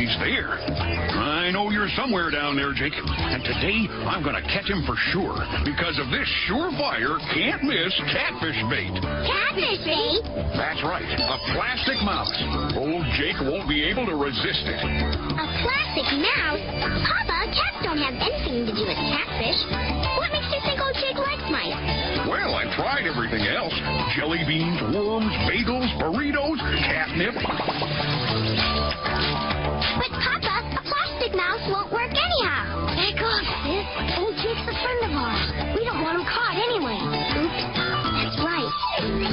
he's there. I know you're somewhere down there, Jake. And today, I'm going to catch him for sure. Because of this surefire, can't-miss catfish bait. Catfish bait? That's right. A plastic mouse. Old Jake won't be able to resist it. A plastic mouse? Papa, cats don't have anything to do with catfish. What makes you think old Jake likes mice? Well, I tried everything else. Jelly beans, worms, bagels, burritos, catnip. But, Papa, a plastic mouse won't work anyhow. Back off, sis. Old Jake's a friend of ours. We don't want him caught anyway. Oops. That's right.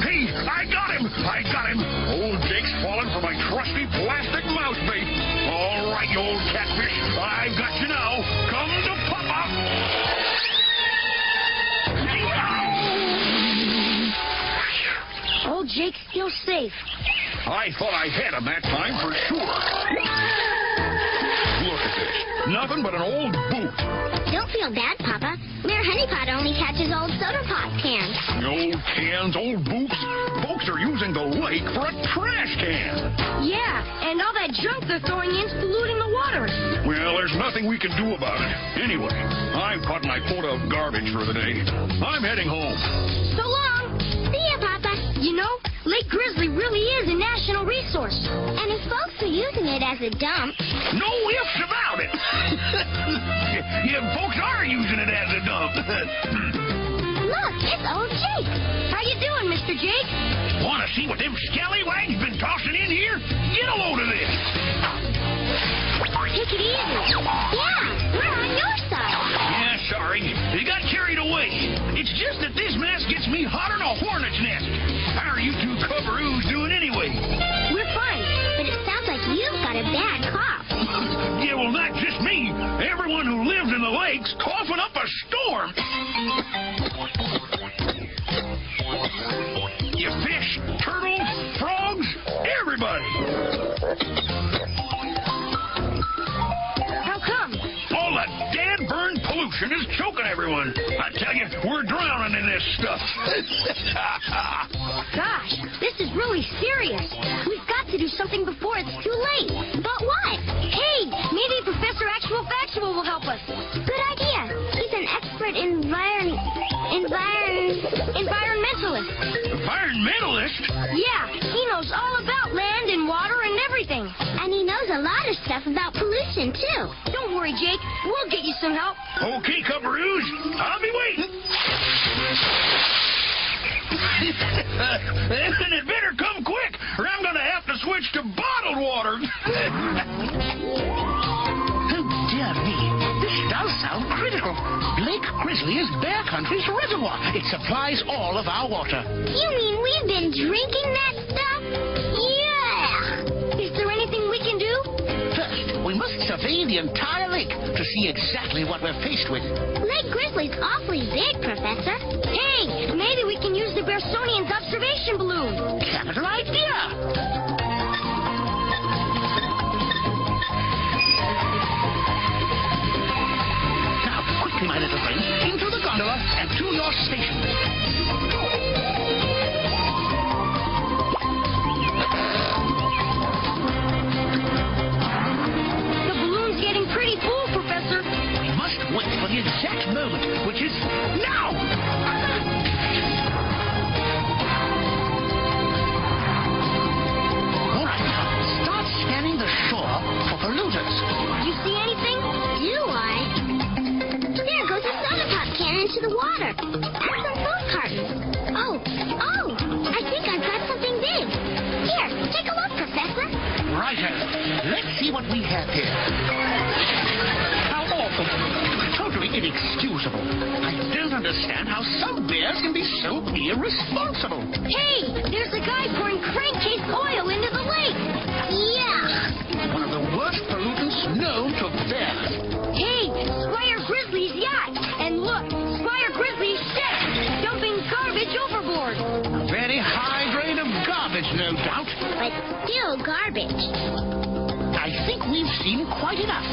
Hey, I got him! I got him! Old Jake's fallen for my trusty plastic mouse bait. All right, you old catfish. I've got you now. Come to Papa! Old Jake's still safe. I thought I had him that time for sure. Look at this. Nothing but an old boot. Don't feel bad, Papa. Mayor Honeypot only catches old soda pop cans. Old cans, old boots. Folks are using the lake for a trash can. Yeah, and all that junk they're throwing in's polluting the water. Well, there's nothing we can do about it. Anyway, I've caught my quota of garbage for the day. I'm heading home. So long. See ya, Papa. You know, Lake Grizzly really is a national resource. And if folks are using it as a dump... No ifs about it. Yeah, folks are using it as a dump. Look, it's old Jake. How you doing, Mr. Jake? Want to see what them scallywags been tossing in here? Get a load of this. Take it easy. Yeah, we're on your side. Yeah, sorry. They got carried away. It's just that this mess gets me hotter than a hornet's nest. How are you two coveroos doing anyway? We're fine. But it sounds like you've got a bad cough. Yeah, well, not just me. Everyone who lives in the lake's coughing up a storm. You fish, turtles, frogs, everybody. How come? All the dead burned pollution is choking everyone. I tell you, we're drowning in this stuff. Gosh, this is really serious. We've got to do something before it's too late. But what? Hey, maybe Professor Actual Factual will help us. Good idea. He's an expert environmentalist. Environmentalist? Yeah, he knows all about land and water and everything. And he knows a lot of stuff about pollution, too. Don't worry, Jake. We'll get you some help. Okay, coveroos. I'll be waiting. And it better come quick, or I'm going to have to switch to bottled water. Oh, dear me. This does sound critical. Lake Grizzly is Bear Country's reservoir. It supplies all of our water. You mean we've been drinking that stuff? Yeah! Is there anything we can do? First, we must survey the entire lake to see exactly what we're faced with. Lake Grizzly's awfully big, Professor. Hey, maybe we can use the Berenstain observation balloon. Capital idea! My little friend, into the gondola and to your station. The balloon's getting pretty full, Professor. We must wait for the exact moment, which is now! All right, start scanning the shore for polluters. You see anything? Do I? There goes a soda pop can into the water. And some food cartons. Oh, I think I've got something big. Here, take a look, Professor. Righto. Let's see what we have here. How awful. Totally inexcusable. I don't understand how some bears can be so irresponsible. Hey, there's a guy pouring crankcase oil into the lake. Yeah. One of the worst pollutants known to bears. Hey, Squire Grizzly's yacht. And look, Squire Grizzly's ship dumping garbage overboard. A very high grade of garbage, no doubt. But still garbage. I think we've seen quite enough.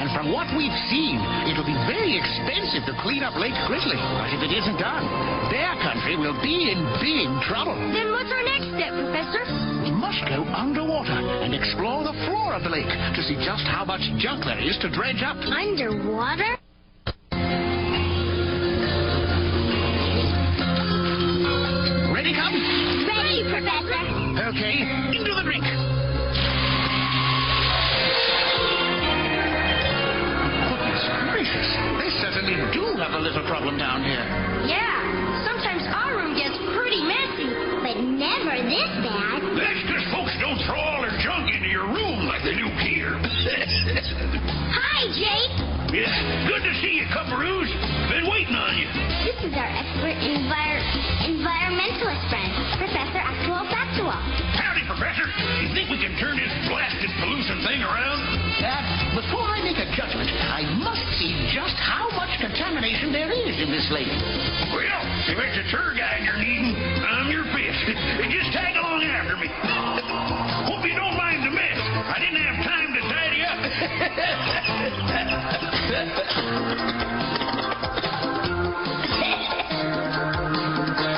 And from what we've seen, it'll be very expensive to clean up Lake Grizzly. But if it isn't done, Bear Country will be in big trouble. Then what's our next step, Professor? We must go underwater and explore the floor of the lake to see just how much junk there is to dredge up. Underwater? Ready, Cub? Ready, Professor. Okay, into the drink. Goodness gracious, they certainly do have a little problem down here. Yeah, sometimes our room gets pretty messy. But never this bad. That's because folks don't throw all their junk into your room like they do here. Hi, Jake. Yeah, good to see you, Cupperoos. Been waiting on you. This is our expert environmentalist friend, Professor Actual Factual. Howdy, Professor. You think we can turn this blasted pollution thing around? Before I make a judgment, I must see just how much contamination there is in this lake. Well, if it's a tour guide you're needing, I'm your fish. Just tag along after me. Hope you don't mind the mess. I didn't have time to tidy up.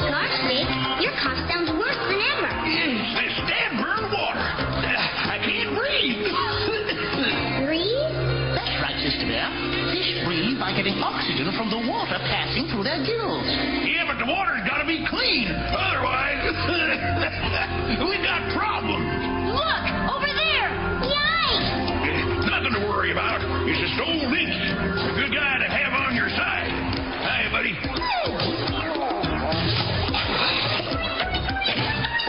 Gosh, Jake, your cough sounds worse than ever. This damn burned water. I can't breathe. Breathe? That's right, Sister Bear. Fish breathe by getting oxygen from the water passing through their gills. Yeah, but the water's got to be clean. Otherwise, we got problems. Look, over there. Yikes! Nothing to worry about. It's just old Nick. A good guy to have on your side. Hi, buddy.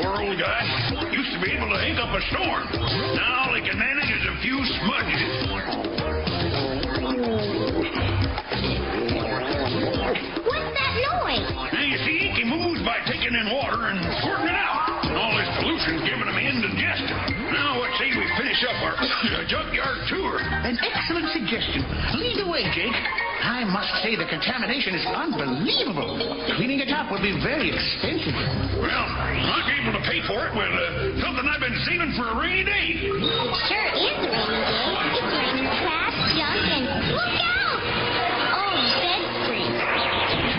Poor old guy. Used to be able to ink up a storm. Now all he can manage is a few smudges. What's that noise? Now, you see, he moves by taking in water and squirting it out. And all this pollution's giving him indigestion. Now, what say we finish up our junkyard tour? An excellent suggestion. Lead the way, Jake. I must say the contamination is unbelievable. Cleaning it up will be very expensive. Well, I'm able to pay for it with something I've been saving for a rainy day. It sure is a rainy day. It's raining trash, junk, and look out! Oh, bed springs.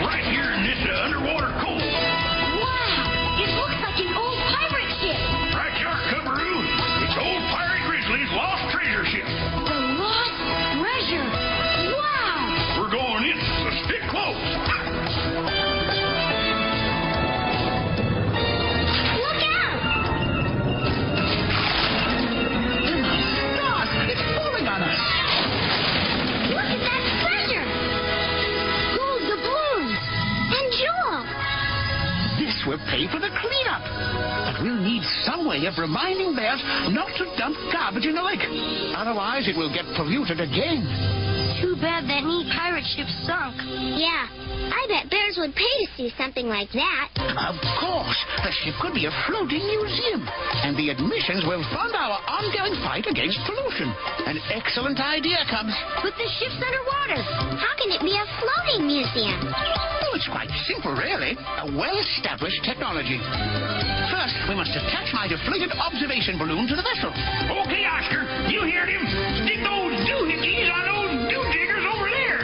Right here in this underwater cove. Wow, it looks like an old pirate ship. Right you are, Cubberoo. It's old Pirate Grizzly's lost treasure ship. The lost treasure. Wow. We're going in, so stick close. Look out! God, it's falling on us. Look at that treasure! Gold doubloons and jewels. This will pay for the cleanup. But we'll need some way of reminding bears not to dump garbage in the lake. Otherwise, it will get polluted again. Too bad that neat pirate ship sunk. Yeah, I bet bears would pay to see something like that. Of course, the ship could be a floating museum, and the admissions will fund our ongoing fight against pollution. An excellent idea, Cubs. But the ship's underwater. How can it be a floating museum? Oh, it's quite simple, really. A well-established technology. First, we must attach my deflated observation balloon to the vessel. Okay, Oscar, you heard him. Stick those doohickeys on those doo-diggers over there.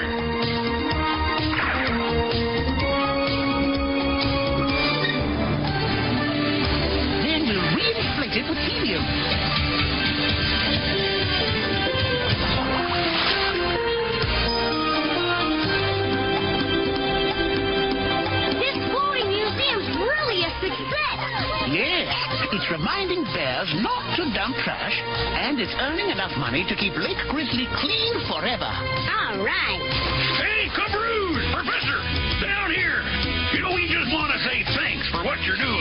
Then we'll reinflate it with helium. This floating museum's really a success. Yes, it's reminding bears not to dump trash, and it's earning enough money to keep Lake Grizzly clean forever. All right. Hey, Cubberoos, Professor, down here. You know, we just want to say thanks for what you're doing.